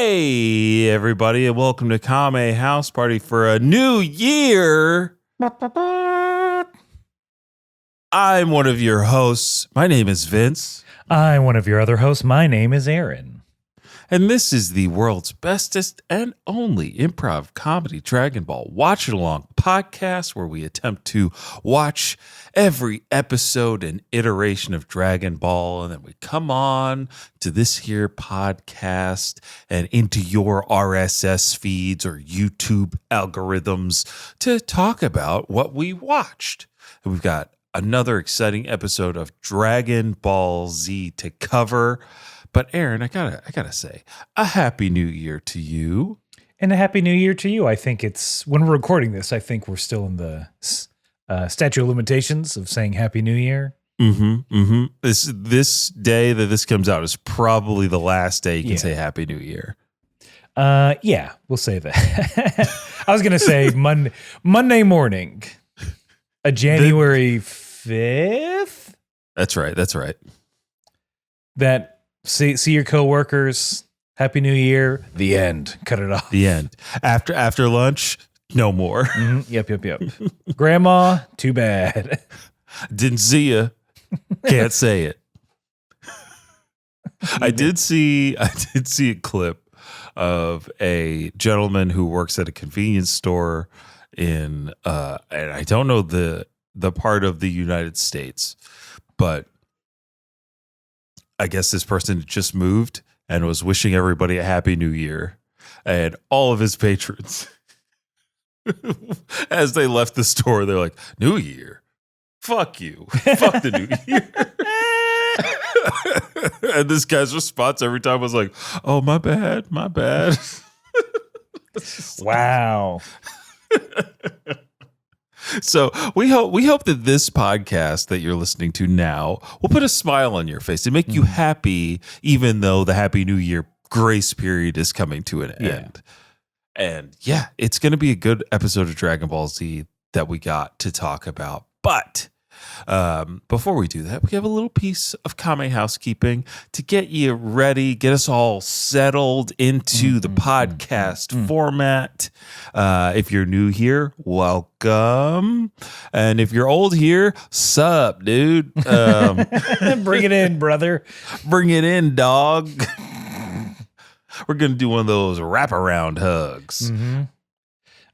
Hey, everybody, and welcome to Kame House Party for a new year. I'm one of your hosts. My name is Vince. I'm one of your other hosts. My name is Aaron. And this is the world's bestest and only improv comedy Dragon Ball watch along podcast where we attempt to watch every episode and iteration of Dragon Ball. And then we come on to this here podcast and into your RSS feeds or YouTube algorithms to talk about what we watched. And we've got another exciting episode of Dragon Ball Z to cover. But Aaron, I gotta say, a happy new year to you. And a happy new year to you. I think it's, when we're recording this, I think we're still in the statute of limitations of saying happy new year. This day that this comes out is probably the last day you can say happy new year. Yeah, we'll say that. I was going to say Monday morning, a January 5th. That's right. That see your coworkers. Happy New Year. The end. Cut it off. The end. After lunch, no more. Yep. Grandma, too bad. Didn't see ya. Can't say it. I did see a clip of a gentleman who works at a convenience store in and I don't know the part of the United States, but I guess this person just moved and was wishing everybody a happy new year. And all of his patrons, as they left the store, they're like, New Year? Fuck you. Fuck the new year. And this guy's response every time was like, oh, my bad. Wow. So we hope that this podcast that you're listening to now will put a smile on your face and make you happy, even though the Happy New Year grace period is coming to an end. And yeah, it's going to be a good episode of Dragon Ball Z that we got to talk about. But before we do that, we have a little piece of Kame housekeeping to get you ready, get us all settled into the podcast format. If you're new here, welcome. And if you're old here, sup, dude. Bring it in, brother. Bring it in, dog. We're going to do one of those wraparound hugs.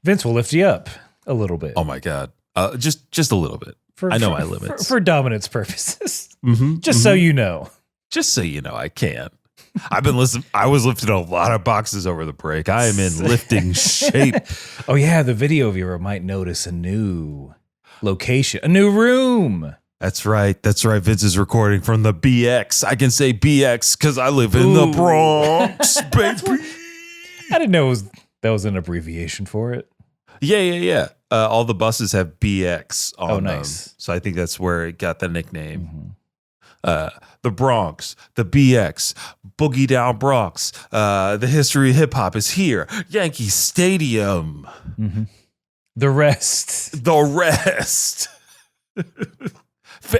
Vince will lift you up a little bit. Oh, my God. Just a little bit. I know my limits. For dominance purposes. So you know. Just so you know, I can. I've been listening. I was lifting a lot of boxes over the break. I am in lifting shape. Oh, yeah. The video viewer might notice a new location, a new room. That's right. Vince is recording from the BX. I can say BX because I live in the Bronx, baby. I didn't know that was an abbreviation for it. Yeah. All the buses have BX on them. Nice. So I think that's where it got the nickname. The Bronx, the BX, Boogie Down Bronx. The history of hip hop is here. Yankee Stadium. The rest.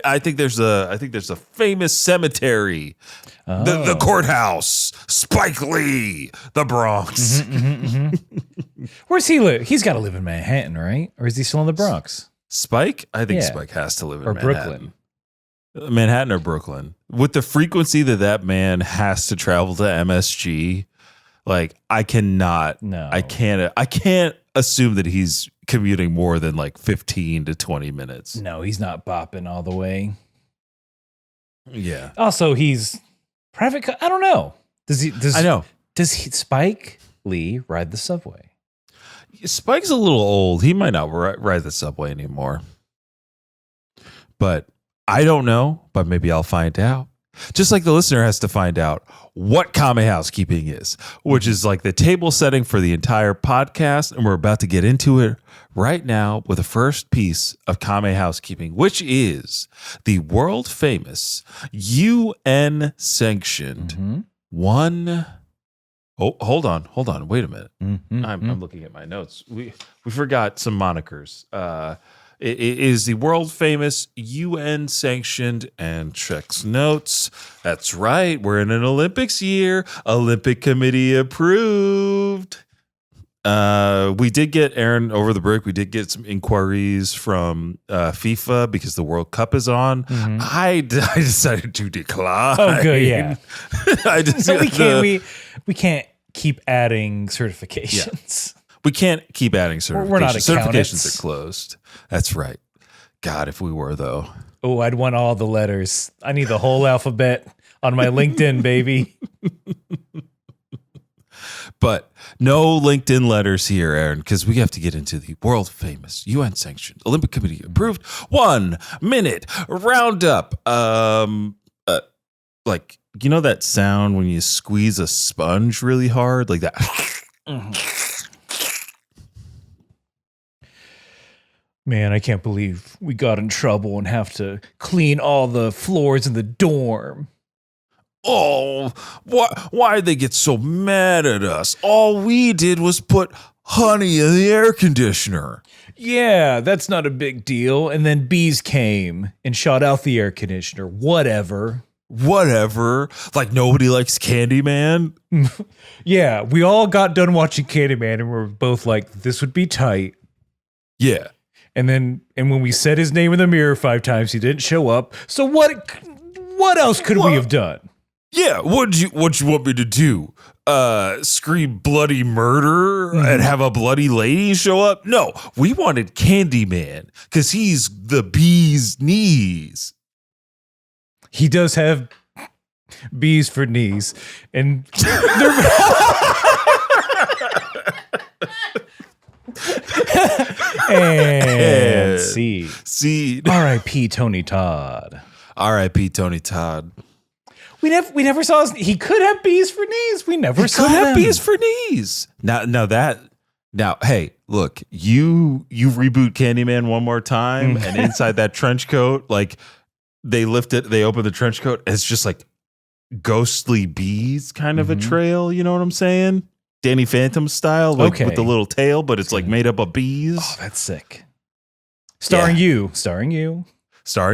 I think there's a famous cemetery. The courthouse, Spike Lee, the Bronx. Where's he live? He's got to live in Manhattan, right? Or is he still in the Bronx? Spike? I think Spike has to live in Manhattan. Manhattan or Brooklyn. With the frequency that man has to travel to MSG, like I can't assume that he's commuting more than like 15 to 20 minutes. No, he's not bopping all the way. Yeah. Also, he's private. I don't know. Does Spike Lee ride the subway? Spike's a little old. He might not ride the subway anymore. But I don't know, but maybe I'll find out. Just like the listener has to find out what Kame housekeeping is, which is like the table setting for the entire podcast. And we're about to get into it right now with the first piece of Kame housekeeping, which is the world famous UN sanctioned one. Oh, hold on. Wait a minute. I'm looking at my notes. We forgot some monikers. It is the world famous UN sanctioned and checks notes. That's right. We're in an Olympics year. Olympic Committee approved. We did get, Aaron, over the break, we did get some inquiries from FIFA because the World Cup is on. Mm-hmm. I decided to decline. Oh, good, yeah. we can't keep adding certifications. Yeah. We can't keep adding certifications. We're not accountants. Certifications are closed. That's right. God, if we were, though. Oh, I'd want all the letters. I need the whole alphabet on my LinkedIn, baby. But no LinkedIn letters here, Aaron, because we have to get into the world famous UN sanctioned Olympic Committee approved 1 minute roundup. Like, you know that sound when you squeeze a sponge really hard, like that. Man, I can't believe we got in trouble and have to clean all the floors in the dorm. Oh, why'd they get so mad at us? All we did was put honey in the air conditioner. Yeah, that's not a big deal. And then bees came and shot out the air conditioner. Whatever. Like nobody likes Candyman. Yeah, we all got done watching Candyman and we're both like, this would be tight. Yeah. And when we said his name in the mirror 5 times, he didn't show up. So what else could we have done? Yeah, what'd you want me to do? Scream bloody murder and have a bloody lady show up? No, we wanted Candyman because he's the bee's knees. He does have bees for knees, and and seed. R.I.P. Tony Todd. R.I.P. Tony Todd. We never saw he could have bees for knees. We never saw could them. have bees for knees. Now, hey, look, you reboot Candyman one more time, and inside that trench coat, like they open the trench coat, and it's just like ghostly bees kind of a trail. You know what I'm saying? Danny Phantom style, like with the little tail, but it's like made up of bees. Oh, that's sick. Starring you. Starring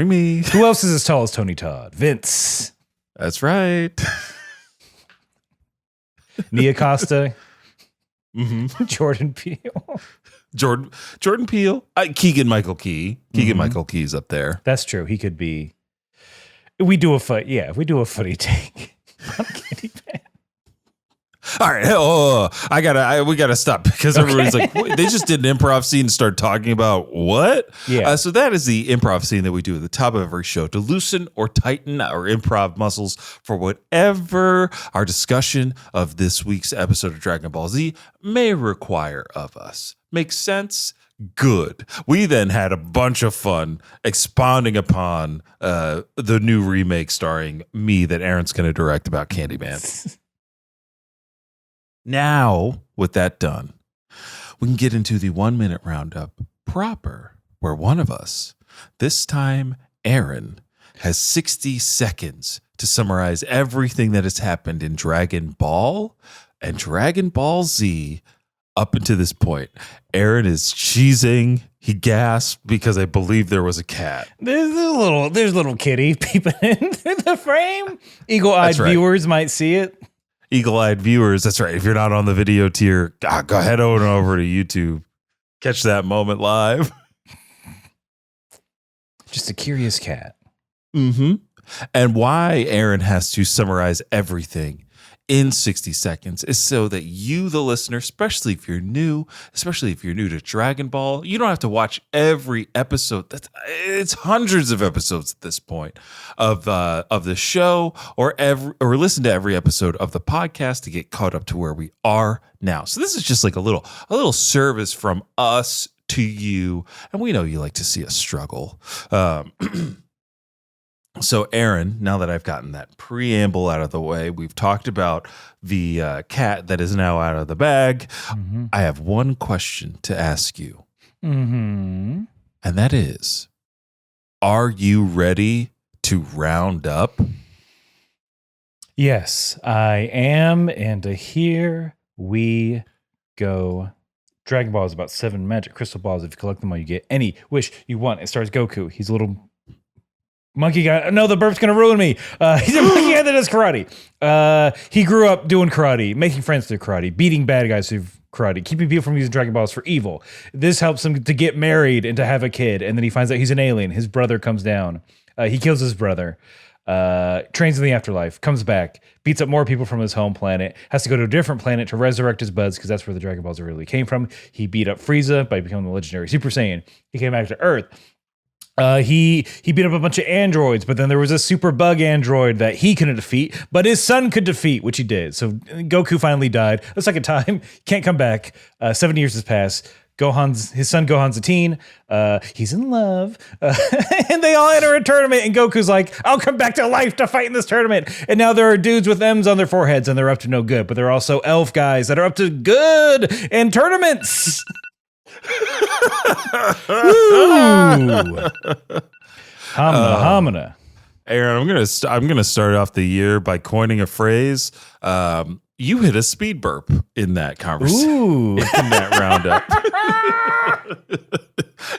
me. Who else is as tall as Tony Todd? Vince. That's right. Nia Costa. Jordan Peele. Jordan Peele. Keegan Michael Key. Michael Key's up there. That's true. He could be. We do a funny take on Candyman. All right, we gotta stop because everyone's like, they just did an improv scene and started talking about what? Yeah. So that is the improv scene that we do at the top of every show to loosen or tighten our improv muscles for whatever our discussion of this week's episode of Dragon Ball Z may require of us. Makes sense? Good. We then had a bunch of fun expounding upon the new remake starring me that Aaron's going to direct about Candyman. Now, with that done, we can get into the 1 minute roundup proper, where one of us, this time Aaron, has 60 seconds to summarize everything that has happened in Dragon Ball and Dragon Ball Z up until this point. Aaron is cheesing. He gasped because I believe there was a cat. There's a little kitty peeping in through the frame. Eagle-eyed viewers might see it. Eagle-eyed viewers, that's right. If you're not on the video tier, go head over to YouTube. Catch that moment live. Just a curious cat. And why Aaron has to summarize everything in 60 seconds is so that you, the listener, especially if you're new to Dragon Ball, you don't have to watch every episode. It's hundreds of episodes at this point of the show, or listen to every episode of the podcast to get caught up to where we are now. So this is just like a little service from us to you, and we know you like to see us struggle. So, Aaron, now that I've gotten that preamble out of the way, we've talked about the cat that is now out of the bag. I have one question to ask you. And that is, are you ready to round up? Yes, I am. And here we go. Dragon Ball is about 7 magic crystal balls. If you collect them all, you get any wish you want. It stars Goku. He's a little monkey guy. No, the burp's going to ruin me. He's a monkey guy that does karate. He grew up doing karate, making friends through karate, beating bad guys through karate, keeping people from using Dragon Balls for evil. This helps him to get married and to have a kid. And then he finds out he's an alien. His brother comes down. He kills his brother. Trains in the afterlife, comes back, beats up more people from his home planet, has to go to a different planet to resurrect his buds because that's where the Dragon Balls really came from. He beat up Frieza by becoming the legendary Super Saiyan. He came back to Earth. He beat up a bunch of androids, but then there was a super bug android that he couldn't defeat, but his son could defeat, which he did. So Goku finally died a second time, can't come back. 7 years has passed. His son Gohan's a teen. He's in love. And they all enter a tournament, and Goku's like, I'll come back to life to fight in this tournament. And now there are dudes with M's on their foreheads, and they're up to no good. But there are also elf guys that are up to good in tournaments. Hamina. Aaron, I'm gonna start off the year by coining a phrase. You hit a speed burp in that conversation. Ooh. In that roundup.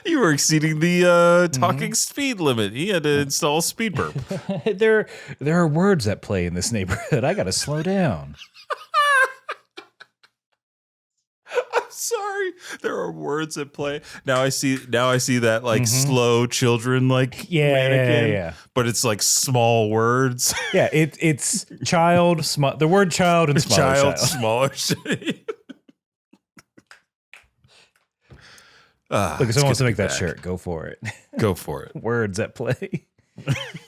You were exceeding the talking speed limit. He had to install speed burp. There are words at play in this neighborhood. I gotta slow down. Sorry, there are words at play. Now I see that like slow children like mannequin, yeah. But it's like small words. Yeah, it's child, the word child and smaller child. Smaller. Look, if someone wants to make that shirt, go for it. Go for it. Words at play.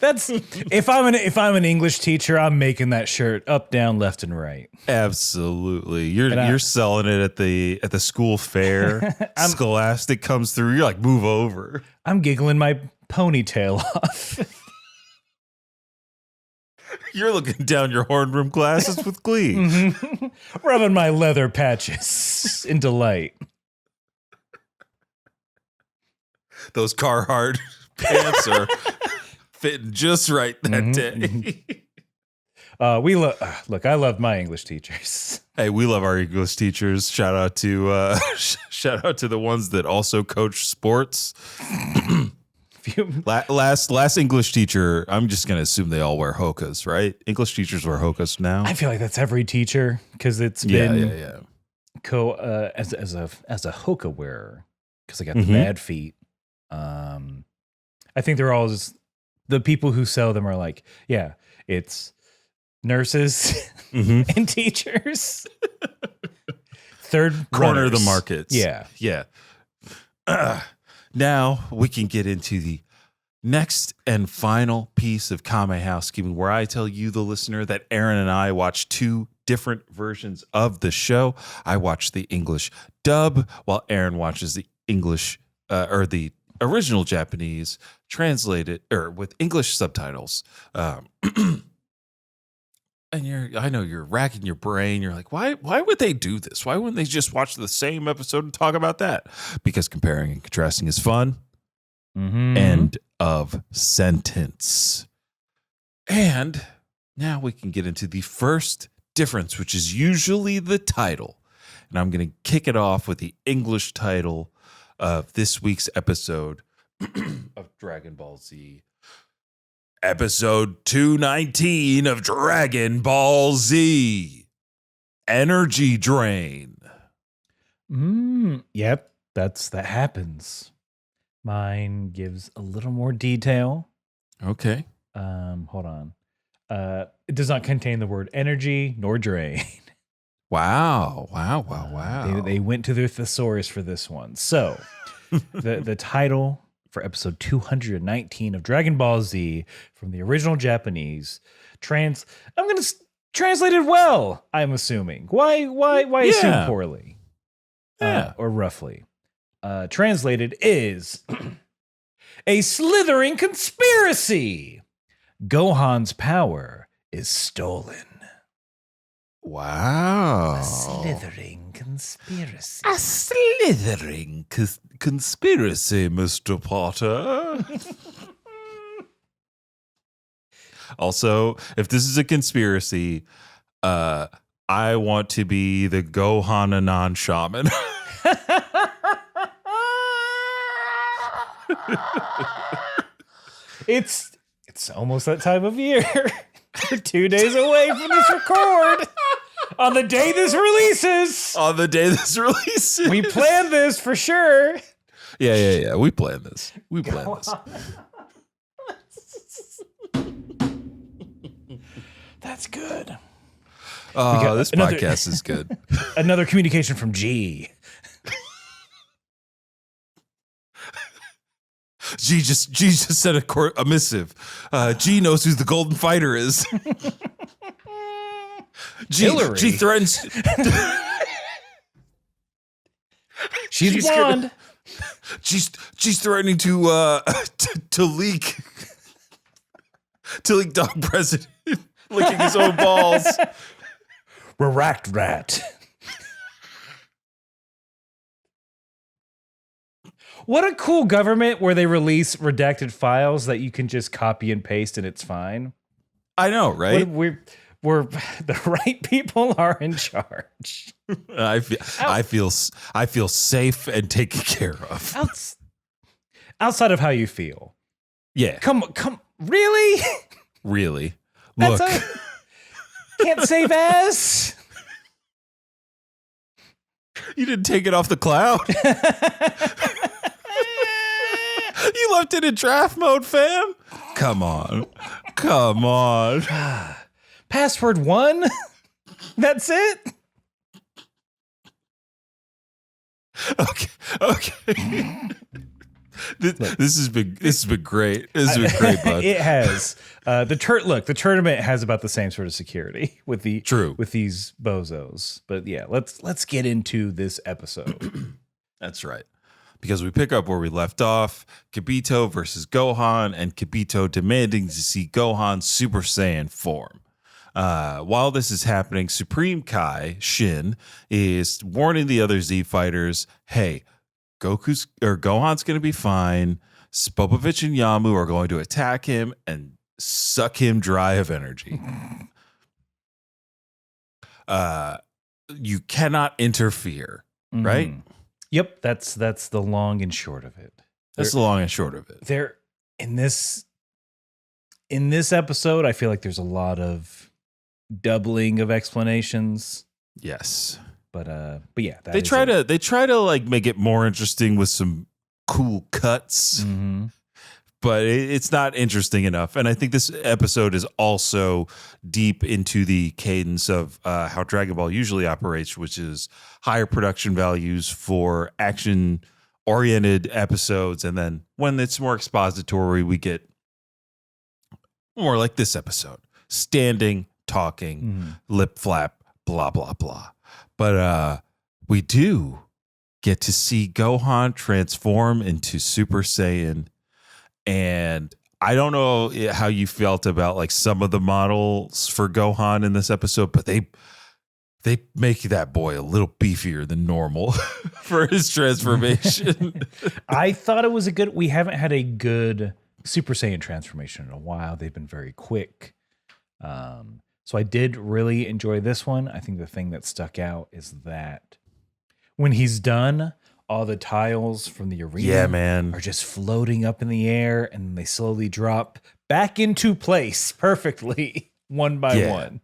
That's if I'm an English teacher, I'm making that shirt up, down, left, and right. Absolutely, you're selling it at the school fair. Scholastic comes through. You're like, move over. I'm giggling my ponytail off. You're looking down your horn rim glasses with glee, rubbing my leather patches in delight. Those Carhartt pants are fitting just right that day. Look, I love my English teachers. Hey, we love our English teachers. Shout out to the ones that also coach sports. Last English teacher, I'm just gonna assume they all wear hokas, right? English teachers wear hokas now. I feel like that's every teacher because it's been as a hoka wearer because I got the bad feet. I think they're all just the people who sell them are like, yeah, it's nurses and teachers. Third corner runners. of the markets. Yeah. Now we can get into the next and final piece of Kame housekeeping, where I tell you, the listener, that Aaron and I watch 2 different versions of the show. I watch the English dub, while Aaron watches the English or the original Japanese translated or with English subtitles. And I know you're racking your brain. You're like, why would they do this? Why wouldn't they just watch the same episode and talk about that? Because comparing and contrasting is fun. End of sentence. And now we can get into the first difference, which is usually the title. And I'm going to kick it off with the English title of this week's episode of Dragon Ball Z. Episode 219 of Dragon Ball Z. Energy Drain. Yep, that happens. Mine gives a little more detail. Okay. Hold on. It does not contain the word energy nor drain. Wow. They went to their thesaurus for this one. So the title for episode 219 of Dragon Ball Z from the original Japanese I'm going to translate it well, I'm assuming. Why assume poorly? Or roughly. Translated is a slithering conspiracy. Gohan's power is stolen. Wow. A slithering conspiracy. A slithering conspiracy, Mr. Potter. Also, if this is a conspiracy, I want to be the Gohan Anon shaman. It's almost that time of year. We're 2 days away from this record. On the day this releases. We planned this for sure. Yeah. We planned this. That's good. This podcast is good. Another communication from G. G just sent a missive. G knows who the Golden Fighter is. G threatens. She's blonde. She's threatening to leak dog president licking his own balls. Racked rat. What a cool government where they release redacted files that you can just copy and paste and it's fine. I know, right? We're the right people are in charge. I feel safe and taken care of. Outside of how you feel. Yeah. Come, really? Really? Look. Can't save ass. You didn't take it off the cloud. You left it in draft mode, fam. Come on. Password 1. That's it. Okay. This has been great. This has been great, bud. It has. The tournament has about the same sort of security with these bozos. But yeah, let's get into this episode. That's right. Because we pick up where we left off, Kibito versus Gohan, and Kibito demanding to see Gohan's Super Saiyan form. While this is happening, Supreme Kai, Shin, is warning the other Z fighters, hey, Gohan's going to be fine. Spopovich and Yamu are going to attack him and suck him dry of energy. You cannot interfere, right? Yep, that's the long and short of it. There in this episode, I feel like there's a lot of doubling of explanations. Yes. But yeah, they try to like make it more interesting with some cool cuts. But it's not interesting enough. And I think this episode is also deep into the cadence of how Dragon Ball usually operates, which is higher production values for action-oriented episodes. And then when it's more expository, we get more like this episode. Standing, talking, lip flap, blah, blah, blah. But we do get to see Gohan transform into Super Saiyan. And I don't know how you felt about like some of the models for Gohan in this episode, but they make that boy a little beefier than normal for his transformation. I thought it was we haven't had a good Super Saiyan transformation in a while. They've been very quick. So I did really enjoy this one. I think the thing that stuck out is that when he's done, all the tiles from the arena are just floating up in the air and they slowly drop back into place perfectly one by one.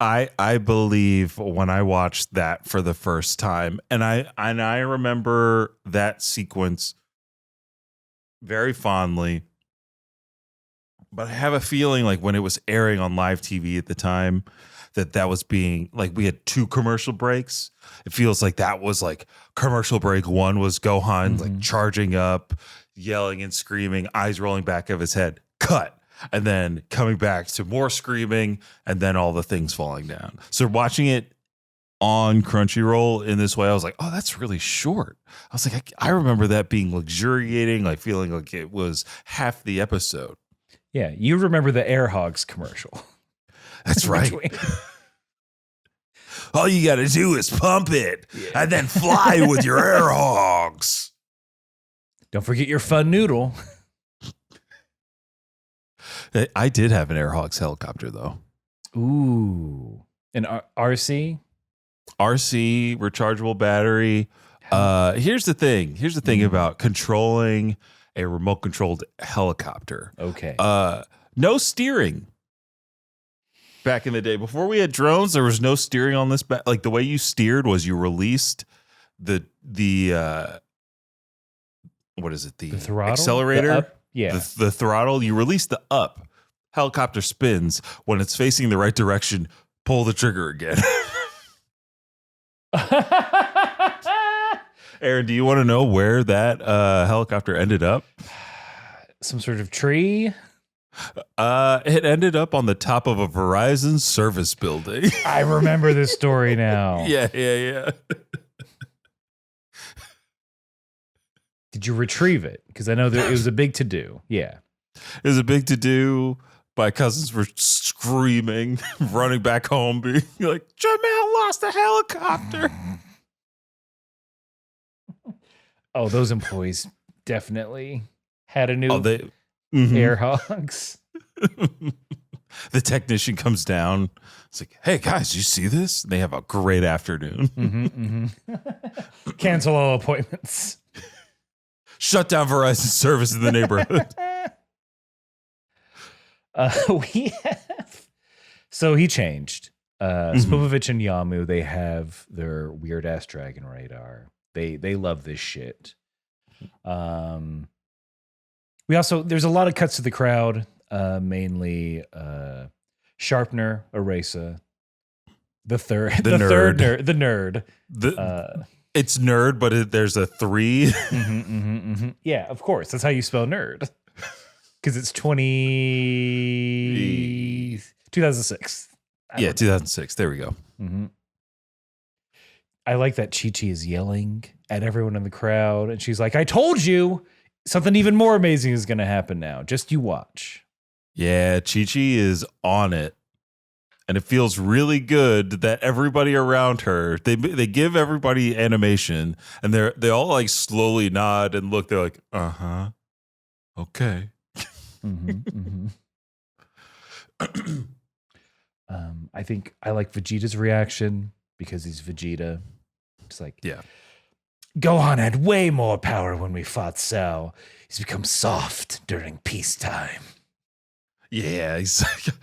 I believe when I watched that for the first time, and I remember that sequence very fondly, but I have a feeling like when it was airing on live TV at the time, that was being like, we had 2 commercial breaks. It feels like that was like commercial break 1 was Gohan like charging up, yelling and screaming, eyes rolling back of his head, cut. And then coming back to more screaming and then all the things falling down. So watching it on Crunchyroll in this way, I was like, oh, that's really short. I was like, I remember that being luxuriating, like feeling like it was half the episode. Yeah, you remember the Air Hogs commercial. That's right. All you got to do is pump it and then fly with your air hogs. Don't forget your fun noodle. I did have an air hogs helicopter, though. Ooh. An RC? RC, rechargeable battery. Here's the thing about controlling a remote controlled helicopter. Okay. No steering. Back in the day, before we had drones, there was no steering on this. Like the way you steered was you released the what is it? The throttle? Accelerator. Yeah. The throttle. You release the up. Helicopter spins. When it's facing the right direction, pull the trigger again. Aaron, do you want to know where that helicopter ended up? Some sort of tree? It ended up on the top of a Verizon service building. I remember this story now. Yeah. Did you retrieve it? Because I know that it was a big to-do. Yeah. It was a big to-do. My cousins were screaming, running back home, being like, Jamel lost a helicopter. Oh, those employees definitely had a new Mm-hmm. air hogs. The technician comes down. It's like, hey, guys, you see this? They have a great afternoon. Cancel all appointments. Shut down Verizon service in the neighborhood. So he changed. Spopovich and Yamu, they have their weird ass dragon radar. They love this shit. We also, there's a lot of cuts to the crowd, mainly Sharpner, Erasa, the nerd. It's nerd, but there's a 3. Yeah, of course. That's how you spell nerd. Because it's 2006. Yeah, 2006. There we go. I like that Chi-Chi is yelling at everyone in the crowd. And she's like, I told you something even more amazing is going to happen now. Just you watch. Yeah, Chi-Chi is on it. And it feels really good that everybody around her, they give everybody animation and they all like slowly nod and look. They're like, okay. I think I like Vegeta's reaction because he's Vegeta. It's like, yeah, Gohan had way more power when we fought Cell. He's become soft during peacetime. Yeah, he's like,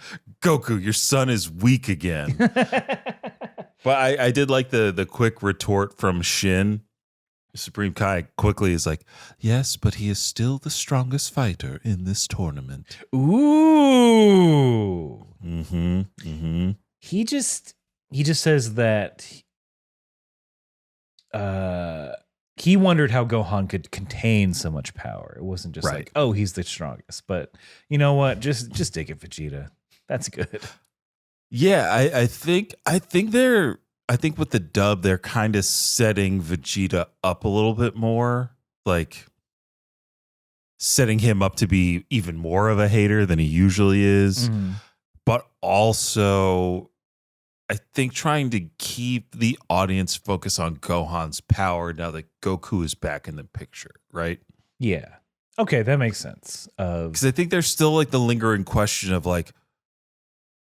Goku, your son is weak again. But I did like the quick retort from Shin. Supreme Kai quickly is like, yes, but he is still the strongest fighter in this tournament. Ooh. He just says that he wondered how Gohan could contain so much power. It wasn't just like, oh, he's the strongest. But you know what? Just dig it, Vegeta. That's good. Yeah, I think with the dub, they're kind of setting Vegeta up a little bit more, like setting him up to be even more of a hater than he usually is. But also, I think trying to keep the audience focused on Gohan's power now that Goku is back in the picture, right? Yeah. Okay, that makes sense. Because I think there's still like the lingering question of like,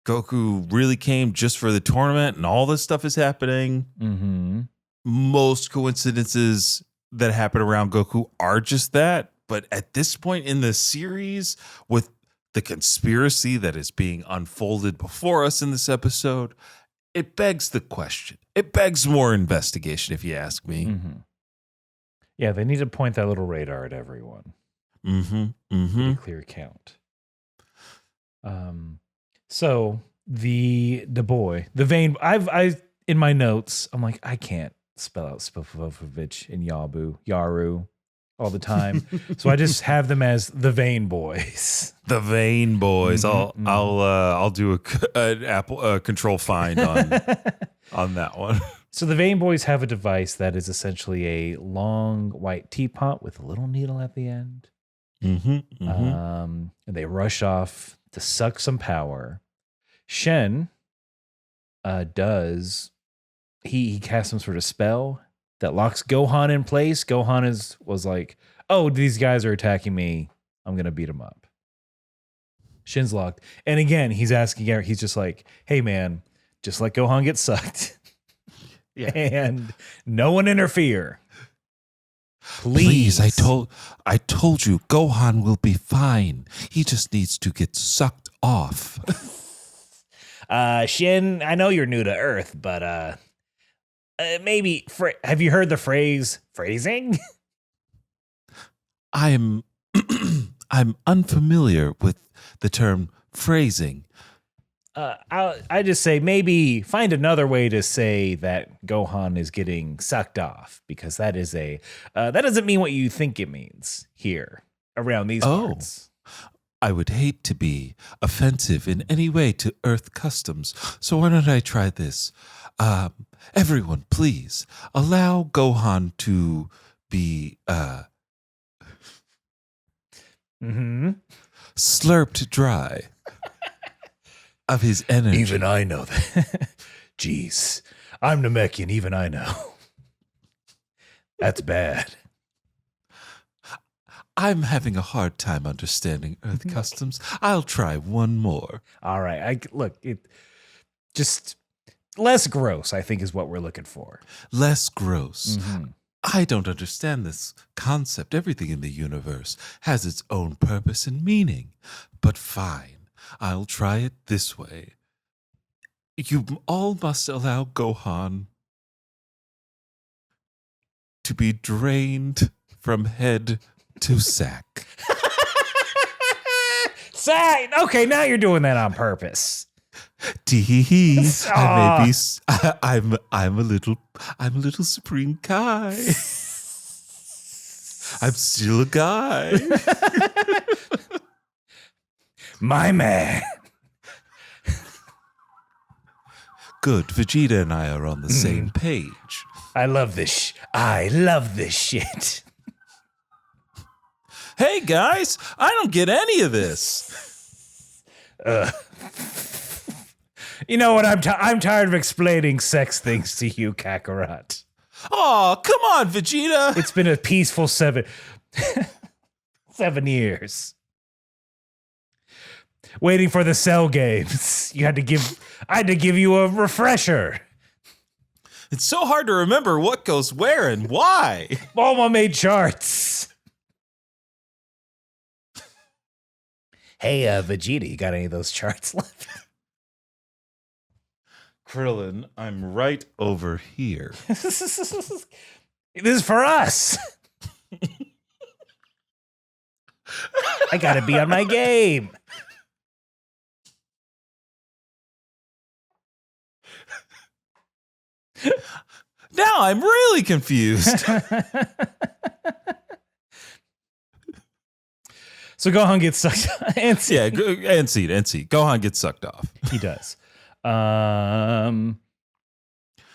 Goku really came just for the tournament and all this stuff is happening. Most coincidences that happen around Goku are just that. But at this point in the series, with the conspiracy that is being unfolded before us in this episode, it begs the question. It begs more investigation, if you ask me. Yeah, they need to point that little radar at everyone. Get a clear count. So the boy, the vein, I in my notes, I'm like, I can't spell out Spopovich and Yaru all the time. So I just have them as the Vein Boys. The Vein Boys. I'll do a control find on that one. So the Vein Boys have a device that is essentially a long white teapot with a little needle at the end. And they rush off to suck some power. Shen he casts some sort of spell that locks Gohan in place. Gohan was like, oh, these guys are attacking me. I'm going to beat them up. Shin's locked. And again, he's asking Eric, he's just like, hey man, just let Gohan get sucked. And no one interfere. Please, I told you, Gohan will be fine. He just needs to get sucked off. Shin, I know you're new to Earth, but maybe have you heard the phrasing? I'm unfamiliar with the term phrasing. I just say maybe find another way to say that Gohan is getting sucked off, because that is that doesn't mean what you think it means here around these parts. I would hate to be offensive in any way to Earth customs, so why don't I try this? Everyone, please allow Gohan to be slurped dry of his energy. Even I know that. Jeez, I'm Namekian. Even I know. That's bad. I'm having a hard time understanding Earth customs. I'll try one more. All right. Just less gross, I think, is what we're looking for. Less gross. Mm-hmm. I don't understand this concept. Everything in the universe has its own purpose and meaning. But fine, I'll try it this way. You all must allow Gohan to be drained from head to sack. Sack! Okay, now you're doing that on purpose. Tee-hee-hee. I'm a little Supreme Kai. I'm still a guy. My man. Good. Vegeta and I are on the same page. I love this. I love this shit. Hey guys, I don't get any of this. You know what? I'm tired of explaining sex things to you, Kakarot. Oh, come on, Vegeta. It's been a peaceful 7 years. Waiting for the Cell games. I had to give you a refresher. It's so hard to remember what goes where and why. Bulma made charts. Hey, Vegeta, you got any of those charts left? Krillin, I'm right over here. This is for us. I gotta be on my game. Now I'm really confused. So Gohan gets sucked off. And seed. Gohan gets sucked off. He does. Yamu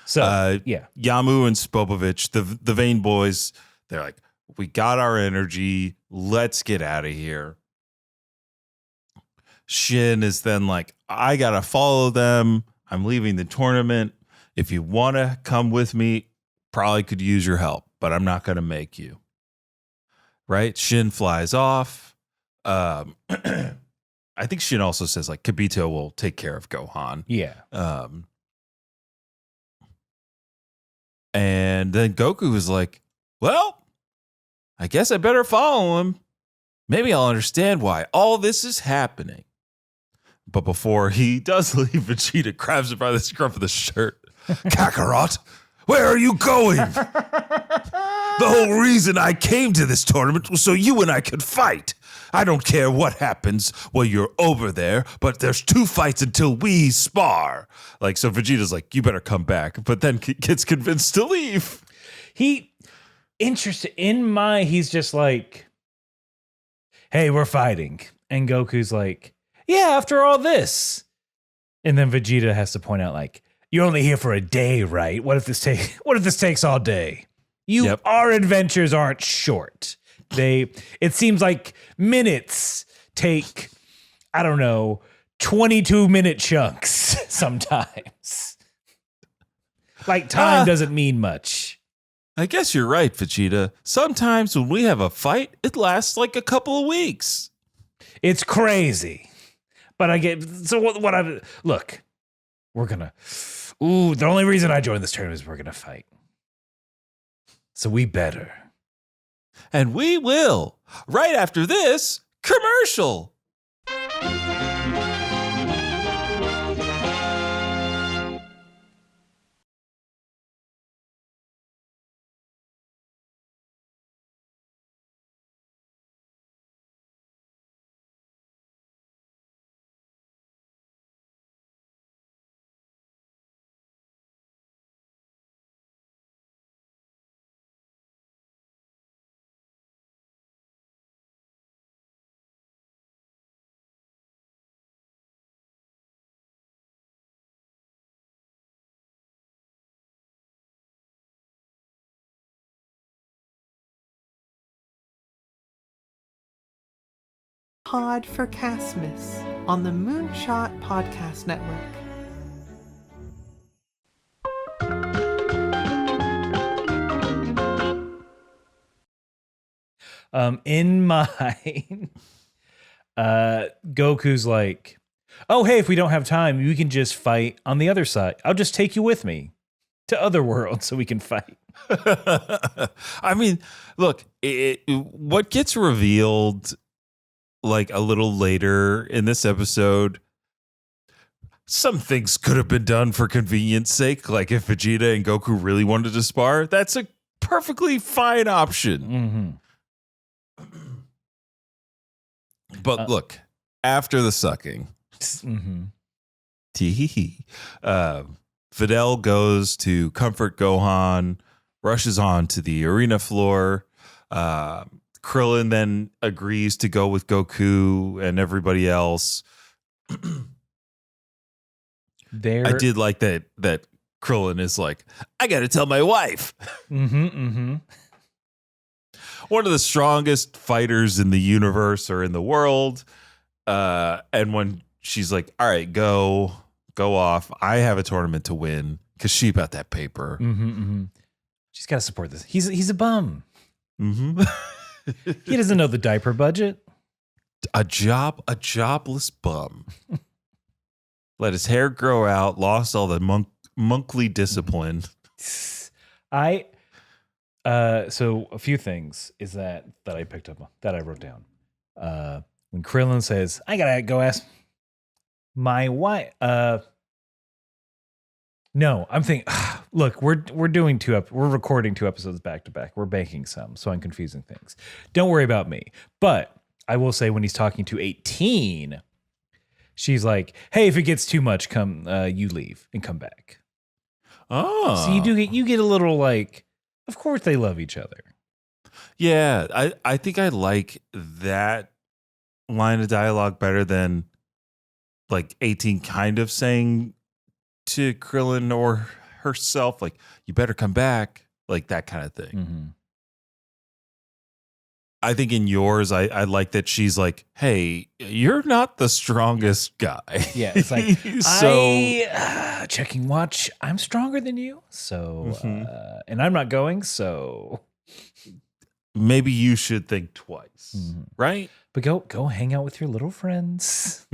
and Spopovich, the Vane boys, they're like, we got our energy. Let's get out of here. Shin is then like, I got to follow them. I'm leaving the tournament. If you want to come with me, probably could use your help, but I'm not going to make you. Right? Shin flies off. I think Shin also says like Kibito will take care of Gohan. Yeah. And then Goku was like, well, I guess I better follow him. Maybe I'll understand why all this is happening. But before he does leave, Vegeta grabs him by the scruff of the shirt. Kakarot, where are you going? The whole reason I came to this tournament was so you and I could fight. I don't care what happens while you're over there, but there's 2 fights until we spar. Like, so Vegeta's like, you better come back, but then gets convinced to leave. He's just like, hey, we're fighting. And Goku's like, yeah, after all this. And then Vegeta has to point out, like, you're only here for a day, right? What if this takes all day? Our adventures aren't short. It seems like minutes take, I don't know, 22-minute chunks sometimes. Like time doesn't mean much. I guess you're right, Vegeta. Sometimes when we have a fight, it lasts like a couple of weeks. It's crazy. But I get, so look, we're gonna, the only reason I joined this tournament is we're gonna fight. So we better And we will, right after this commercial. Pod for Casmus on the Moonshot Podcast Network. In mine, Goku's like, oh, hey, if we don't have time, we can just fight on the other side. I'll just take you with me to other worlds so we can fight. I mean, look, what gets revealed like a little later in this episode, some things could have been done for convenience sake. Like if Vegeta and Goku really wanted to spar, that's a perfectly fine option. But look, after the sucking, Fidel goes to comfort Gohan, rushes on to the arena floor. Krillin then agrees to go with Goku and everybody else. I did like that Krillin is like, I got to tell my wife. One of the strongest fighters in the universe or in the world. And when she's like, all right, go off. I have a tournament to win because she got that paper. She's got to support this. He's a bum. He doesn't know the diaper budget. A jobless bum. Let his hair grow out, lost all the monkly discipline. So a few things is that I picked up that I wrote down. When Krillin says, I gotta go ask my wife. No, I'm thinking, look, we're doing we're recording 2 episodes back to back. We're banking some, so I'm confusing things. Don't worry about me. But I will say when he's talking to 18, she's like, hey, if it gets too much, come, you leave and come back. Oh. So you get a little like, of course they love each other. Yeah, I think I like that line of dialogue better than like 18 kind of saying to Krillin or herself, like, you better come back, like that kind of thing. I think in yours, I like that she's like, hey, you're not the strongest guy. Yeah, it's like, so checking watch, I'm stronger than you. So, and I'm not going, so maybe you should think twice, right? But go hang out with your little friends.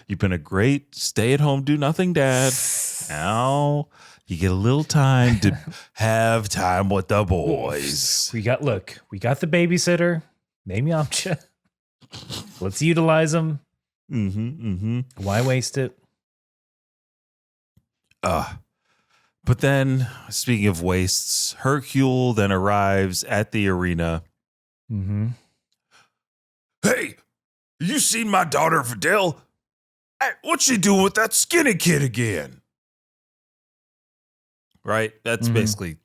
You've been a great stay-at-home, do-nothing dad. Now you get a little time to have time with the boys. We got the babysitter, Name Yamcha. Let's utilize them. Why waste it? But then, speaking of wastes, Hercule then arrives at the arena. Hey, you seen my daughter Fidel? Hey, what's she doing with that skinny kid again? Right? That's basically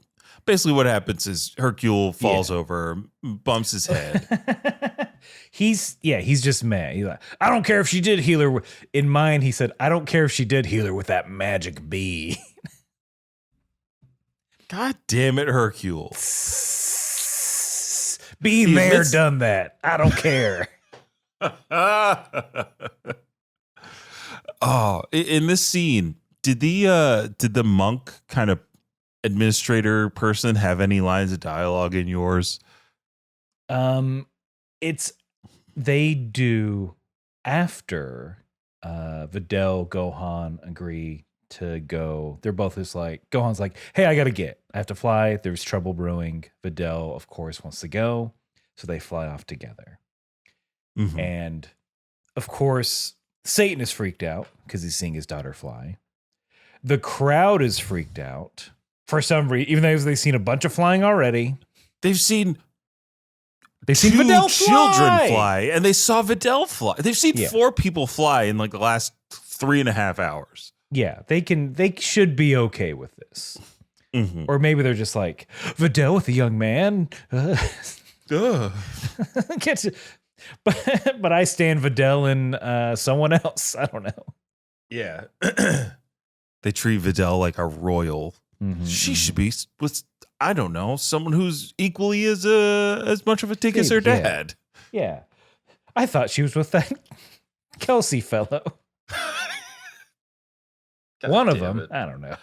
what happens is Hercule falls over, bumps his head. He's just mad. He's like, I don't care if she did heal her. In mine, he said, I don't care if she did heal her with that magic bee. God damn it, Hercule. Been there, done that. I don't care. Oh, in this scene, did the monk kind of administrator person have any lines of dialogue in yours? They do after Videl, Gohan agree to go. They're both just like, Gohan's like, hey, I have to fly. There's trouble brewing. Videl, of course, wants to go. So they fly off together. Mhm. And of course, Satan is freaked out because he's seeing his daughter fly. The crowd is freaked out for some reason, even though they've seen a bunch of flying already. They've seen two Videl children fly, and they saw Videl fly. They've seen Yeah. 4 people fly in like the last 3.5 hours. Yeah, they should be okay with this. Mm-hmm. Or maybe they're just like, Videl with a young man. Ugh. But I stand Videl and someone else. I don't know. Yeah. They treat Videl like a royal. She should be with, I don't know, someone who's equally as much of a dick as her dad. Yeah. I thought she was with that Kelsey fellow. One of them. I don't know.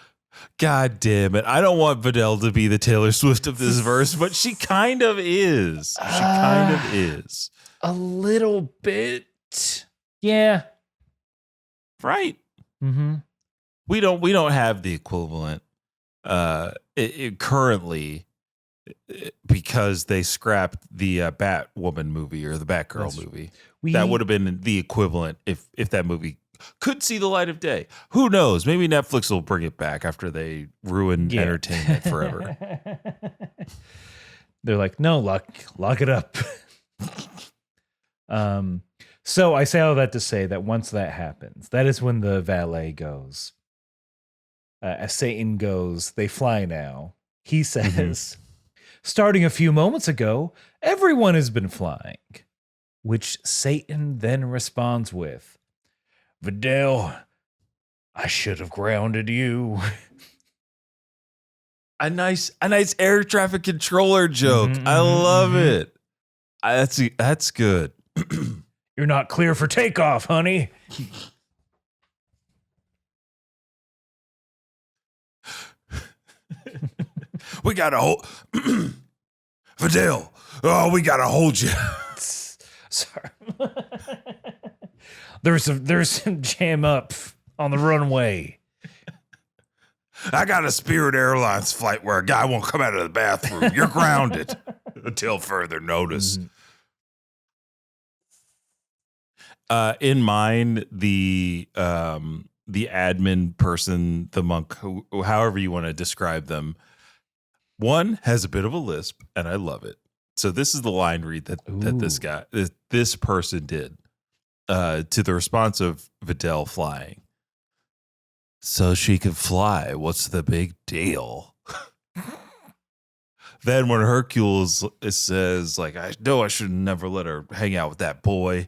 God damn it. I don't want Videl to be the Taylor Swift of this verse, but she kind of is. She kind of is. A little bit. Yeah. Right. Mm-hmm. We don't have the equivalent currently because they scrapped the Batwoman movie or the Batgirl movie. That would have been the equivalent if that movie could see the light of day. Who knows? Maybe Netflix will bring it back after they ruin entertainment forever. They're like, no, lock it up. So I say all that to say that once that happens, that is when the valet goes. As Satan goes, they fly now. He says, starting a few moments ago, everyone has been flying. Which Satan then responds with, Videl, I should have grounded you. A nice air traffic controller joke. I love it. That's good. You're not clear for takeoff, honey. We gotta hold Videl. Oh, we gotta hold you. Sorry. There's some jam up on the runway. I got a Spirit Airlines flight where a guy won't come out of the bathroom. You're grounded until further notice. In mine, the admin person, the monk, however you want to describe them, one has a bit of a lisp, and I love it. So this is the line read that this person did to the response of Videl flying. So she could fly. What's the big deal? Then when Hercules says, like, I know I should never let her hang out with that boy.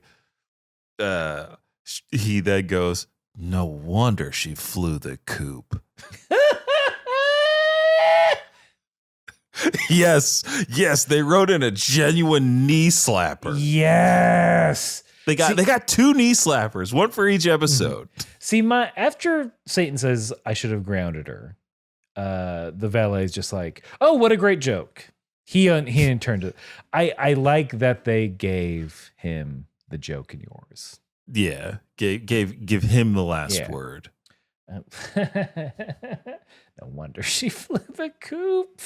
He then goes, no wonder she flew the coop. Yes, they wrote in a genuine knee slapper. Yes. They got 2 knee slappers, one for each episode. See, after Satan says I should have grounded her, the valet is just like, oh, what a great joke. He turned it. I like that they gave him the joke in yours. Yeah, give him the last word. No wonder she flew the coop.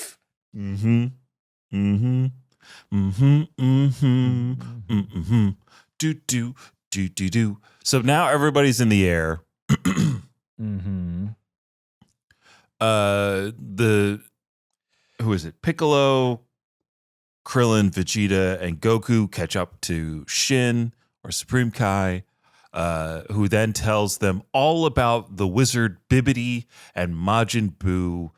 Do. So now everybody's in the air. Who is it? Piccolo, Krillin, Vegeta, and Goku catch up to Shin or Supreme Kai, who then tells them all about the wizard Bibbidi and Majin Buu,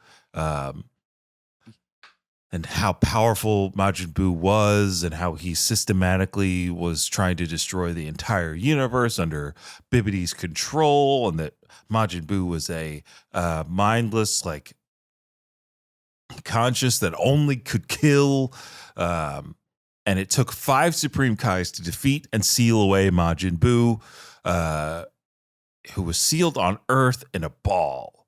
and how powerful Majin Buu was, and how he systematically was trying to destroy the entire universe under Bibbidi's control, and that Majin Buu was a mindless, like, conscious that only could kill. And it took 5 Supreme Kais to defeat and seal away Majin Buu, who was sealed on Earth in a ball.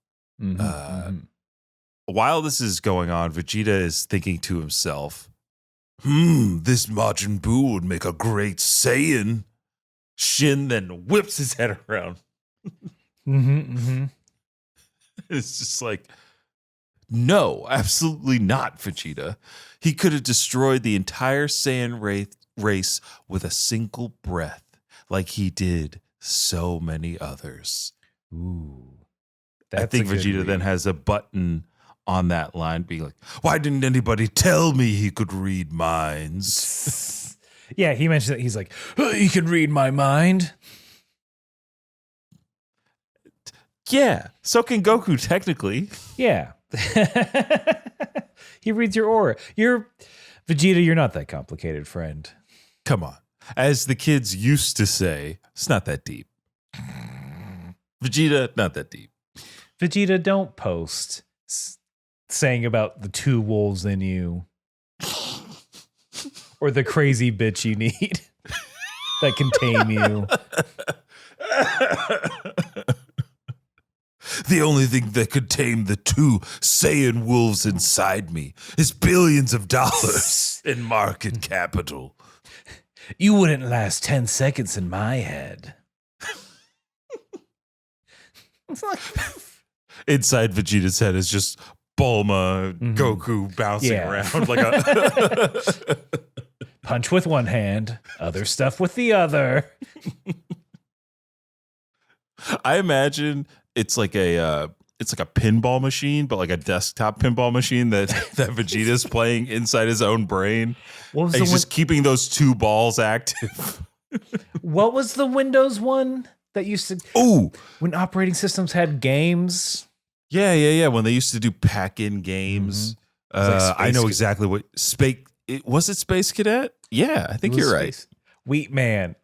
While this is going on, Vegeta is thinking to himself, this Majin Buu would make a great Saiyan. Shin then whips his head around. It's just like, no, absolutely not, Vegeta. He could have destroyed the entire Saiyan race with a single breath, like he did so many others. Ooh. I think Vegeta then has a button on that line being like, why didn't anybody tell me he could read minds? Yeah, he mentioned that. He's like, he can read my mind. Yeah, so can Goku technically. Yeah. He reads your aura. Vegeta, you're not that complicated, friend. Come on. As the kids used to say, it's not that deep. Vegeta, not that deep. Vegeta, don't post saying about the 2 wolves in you or the crazy bitch you need that can tame you. The only thing that could tame the 2 Saiyan wolves inside me is billions of dollars in market capital. You wouldn't last 10 seconds in my head. Inside Vegeta's head is just Bulma, Goku bouncing around like a punch with one hand, other stuff with the other. I imagine it's like a pinball machine, but like a desktop pinball machine that Vegeta's playing inside his own brain. And he's just keeping those 2 balls active. What was the Windows one that used to? Oh, when operating systems had games. Yeah. When they used to do pack-in games, Like I know exactly what was it Space Cadet? Yeah, I think you're right. When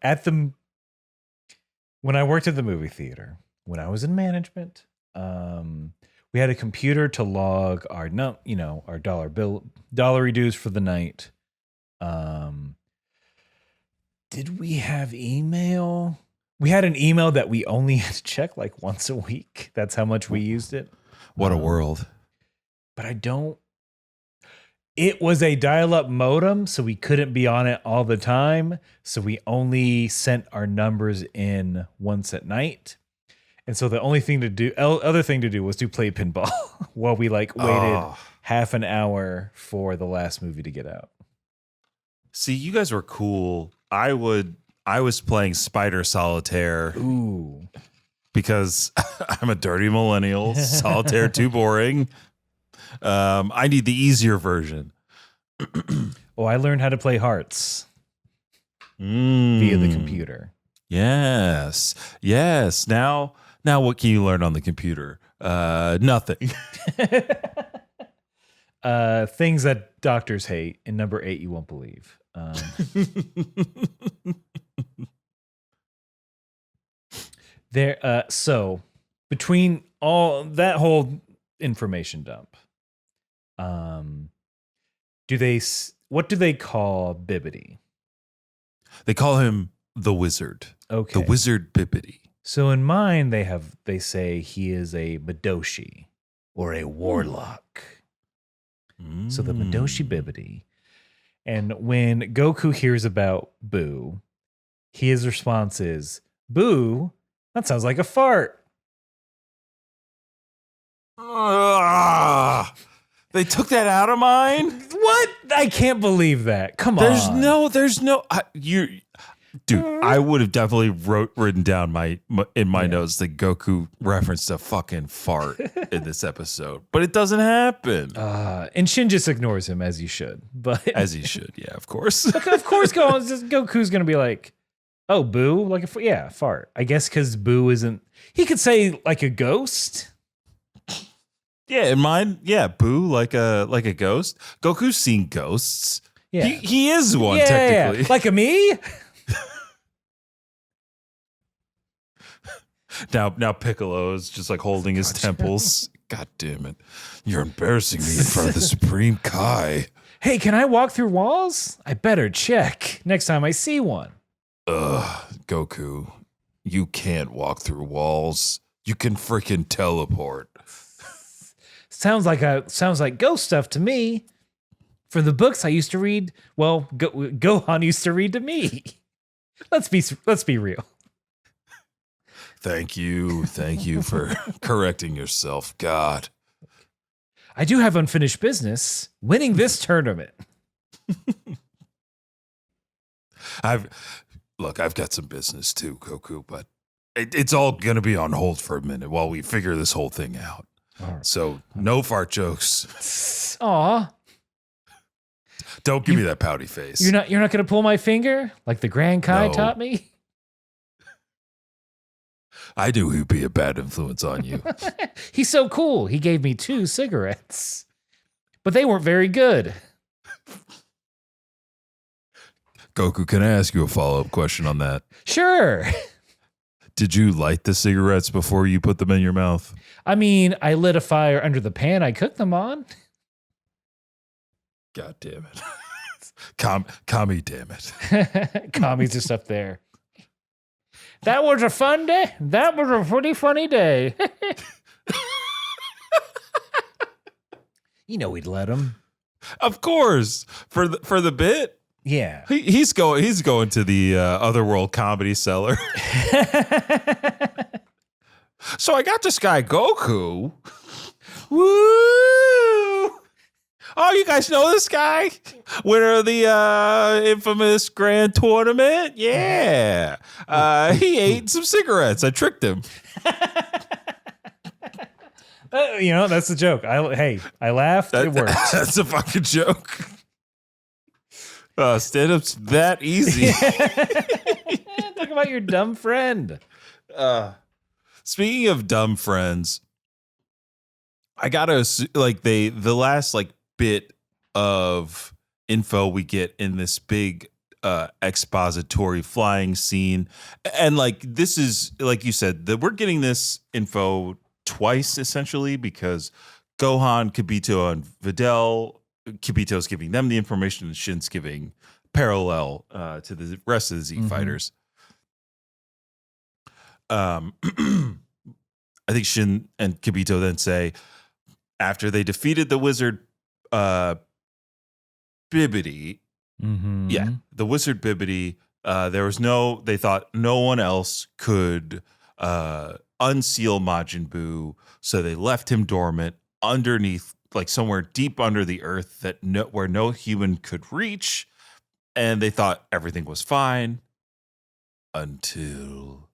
I worked at the movie theater, when I was in management, we had a computer to log our dollary dues for the night. Did we have email? We had an email that we only had to check like once a week. That's how much we used it. What a world. But it was a dial-up modem, so we couldn't be on it all the time. So we only sent our numbers in once at night. And so the other thing to do was to play pinball while we waited half an hour for the last movie to get out. See, you guys were cool. I was playing Spider Solitaire. Ooh. Because I'm a dirty millennial. Solitaire too boring. I need the easier version. I learned how to play Hearts via the computer. Yes. Now what can you learn on the computer? Nothing. Things that doctors hate. And number 8, you won't believe. So between all that whole information dump, what do they call Bibbidi? They call him the Wizard. Okay. The Wizard Bibbidi. So in mine, they say he is a Madoshi or a warlock. So the Madoshi Bibbidi. And when Goku hears about Boo, his response is, Boo? That sounds like a fart. They took that out of mine? What? I can't believe that. Come on. There's no dude, I would have definitely written down in my notes that Goku referenced a fucking fart in this episode, but it doesn't happen. And Shin just ignores him as he should. But as he should, yeah, of course. Of course, Goku's gonna be like, "Oh, Boo, like a fart." I guess because Boo isn't. He could say like a ghost. Yeah, in mine, yeah, Boo like a ghost. Goku's seen ghosts. Yeah, he is one technically. Yeah. Like a me. Now Piccolo's just like holding his temples. God damn it. You're embarrassing me in front of the Supreme Kai. Hey, can I walk through walls? I better check next time I see one. Goku, you can't walk through walls. You can freaking teleport. Sounds like ghost stuff to me. For the books I used to read, Gohan used to read to me. Let's be real. Thank you for correcting yourself. God. I do have unfinished business, winning this tournament. I've got some business too, Goku, but it's all going to be on hold for a minute while we figure this whole thing out. Right. So no fart jokes. Aw. Don't give me that pouty face. You're not going to pull my finger like the Grand Kai taught me? I knew he'd be a bad influence on you. He's so cool. He gave me 2 cigarettes, but they weren't very good. Goku, can I ask you a follow-up question on that? Sure. Did you light the cigarettes before you put them in your mouth? I mean, I lit a fire under the pan I cooked them on. God damn it. Kame, damn it. Kame's just up there. That was a fun day. That was a pretty funny day. You know we'd let him. Of course. For the bit. Yeah. He's going to the Otherworld comedy cellar. So I got this guy Goku. Woo! Oh, you guys know this guy? Winner of the infamous grand tournament? Yeah. He ate some cigarettes. I tricked him. That's the joke. I laughed. It worked. That's a fucking joke. Stand-up's that easy. Talk about your dumb friend. Speaking of dumb friends, I gotta the last bit of info we get in this big expository flying scene, and this is like you said that we're getting this info twice essentially because Gohan, Kibito, and Videl. Kibito's giving them the information and Shin's giving parallel to the rest of the Z fighters. I think Shin and Kibito then say after they defeated the wizard Bibbidi, the wizard Bibbidi, they thought no one else could unseal Majin Buu, so they left him dormant underneath, somewhere deep under the earth where no human could reach, and they thought everything was fine until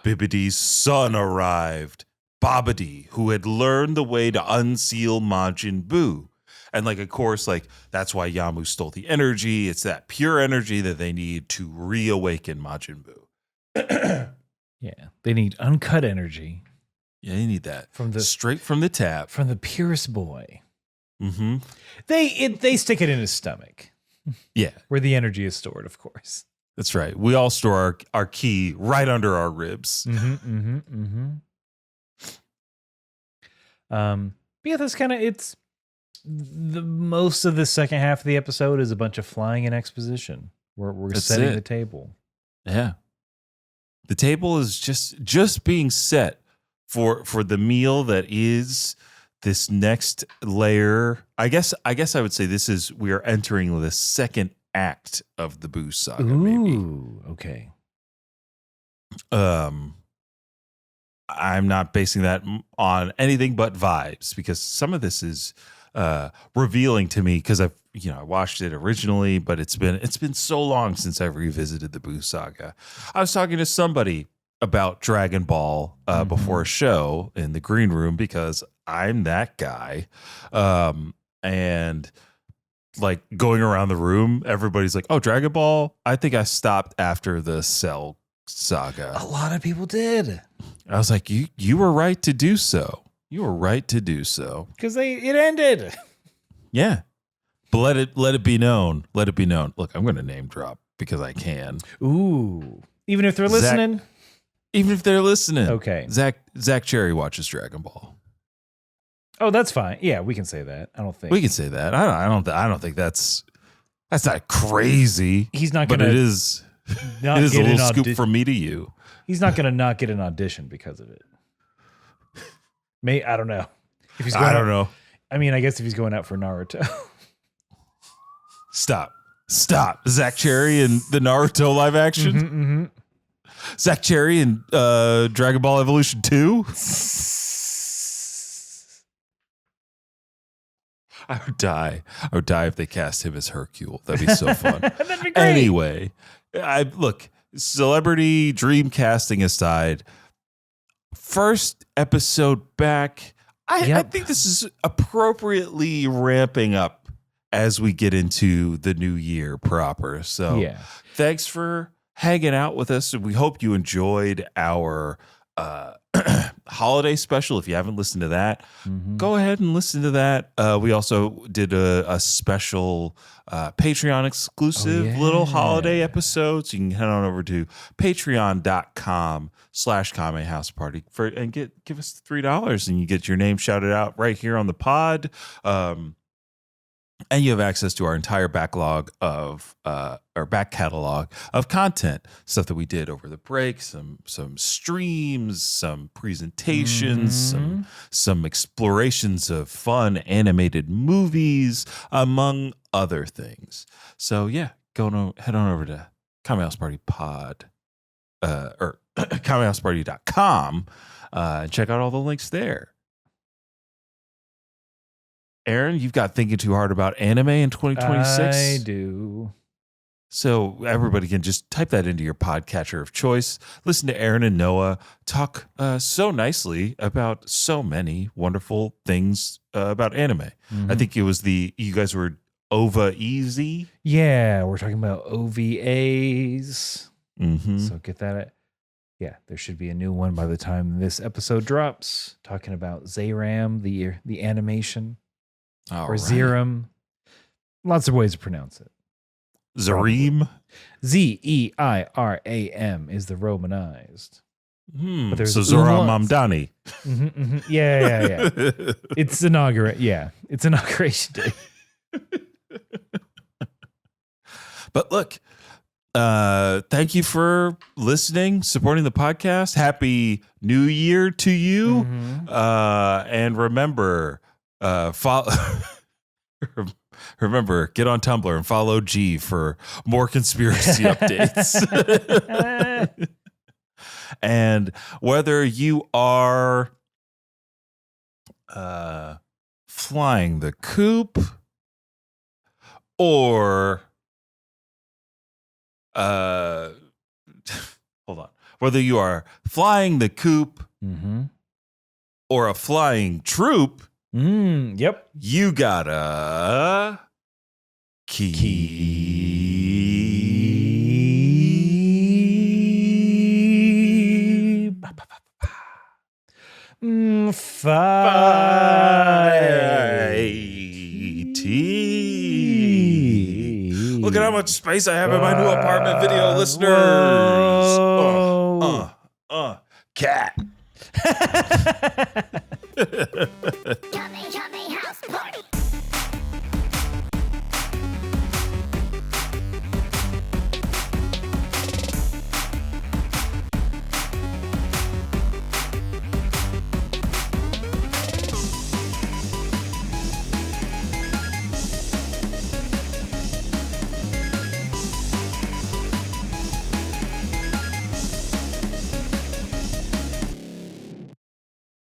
Bibbidi's son arrived, Babidi, who had learned the way to unseal Majin Buu. And of course, that's why Yamu stole the energy. It's that pure energy that they need to reawaken Majin Buu. Yeah, they need uncut energy. Yeah, you need that straight from the tap, from the purest boy. Mm-hmm. They stick it in his stomach. Yeah, where the energy is stored, of course. That's right. We all store our key right under our ribs. Yeah, that's kind of it's. The most of the second half of the episode is a bunch of flying and exposition. We're setting the table. Yeah, the table is just being set for the meal that is this next layer. I guess I would say we are entering the second act of the Buu saga. Ooh, maybe. Okay. I'm not basing that on anything but vibes because some of this is revealing to me because I watched it originally, but it's been so long since I've revisited the Buu saga. I was talking to somebody about Dragon Ball before a show in the green room because I'm that guy, and going around the room, everybody's like, "Oh, Dragon Ball." I think I stopped after the Cell saga. A lot of people did. I was like, "You were right to do so. You were right to do so." Because it ended. Yeah. But let it be known. Let it be known. Look, I'm going to name drop because I can. Ooh. Even if they're listening? Even if they're listening. Okay. Zach Cherry watches Dragon Ball. Oh, that's fine. Yeah, we can say that. I don't think. We can say that. I don't think that's not crazy. He's not going to. But it is a little scoop from me to you. He's not going to not get an audition because of it. I don't know. I don't know. I mean, I guess if he's going out for Naruto. Stop. Zach Cherry and the Naruto live action. Zach Cherry in Dragon Ball Evolution 2. I would die. I would die if they cast him as Hercule. That'd be so fun. That'd be great. Anyway, look, celebrity dream casting aside, first episode back. I think this is appropriately ramping up as we get into the new year proper. So thanks for hanging out with us. We hope you enjoyed our holiday special. If you haven't listened to that, go ahead and listen to that. We also did a special Patreon exclusive little holiday episode. So you can head on over to patreon.com/Kame House Party and give us $3 and you get your name shouted out right here on the pod. And you have access to our entire backlog of our back catalog of content, stuff that we did over the break, some streams, some presentations, some explorations of fun animated movies, among other things. So head on over to Kame House Party Pod or KameHouseParty.com and check out all the links there. Aaron, you've got Thinking Too Hard About Anime in 2026. I do. So everybody can just type that into your podcatcher of choice. Listen to Aaron and Noah talk so nicely about so many wonderful things about anime. I think it was you guys were OVA Easy. Yeah, we're talking about OVAs. So get that. Yeah, there should be a new one by the time this episode drops. Talking about Zayram, the animation. Or Zeram. Lots of ways to pronounce it. Zareem. Zeram is the Romanized. But there's Zora Mamdani. Yeah. It's inauguration day. But look, thank you for listening, supporting the podcast. Happy New Year to you. And remember, remember, get on Tumblr and follow G for more conspiracy updates. And whether you are flying the coop or hold on, whether you are flying the coop or a flying troop, yep, you gotta keep fighting. Look at how much space I have in my new apartment, video listeners. Cat. Kame House Party.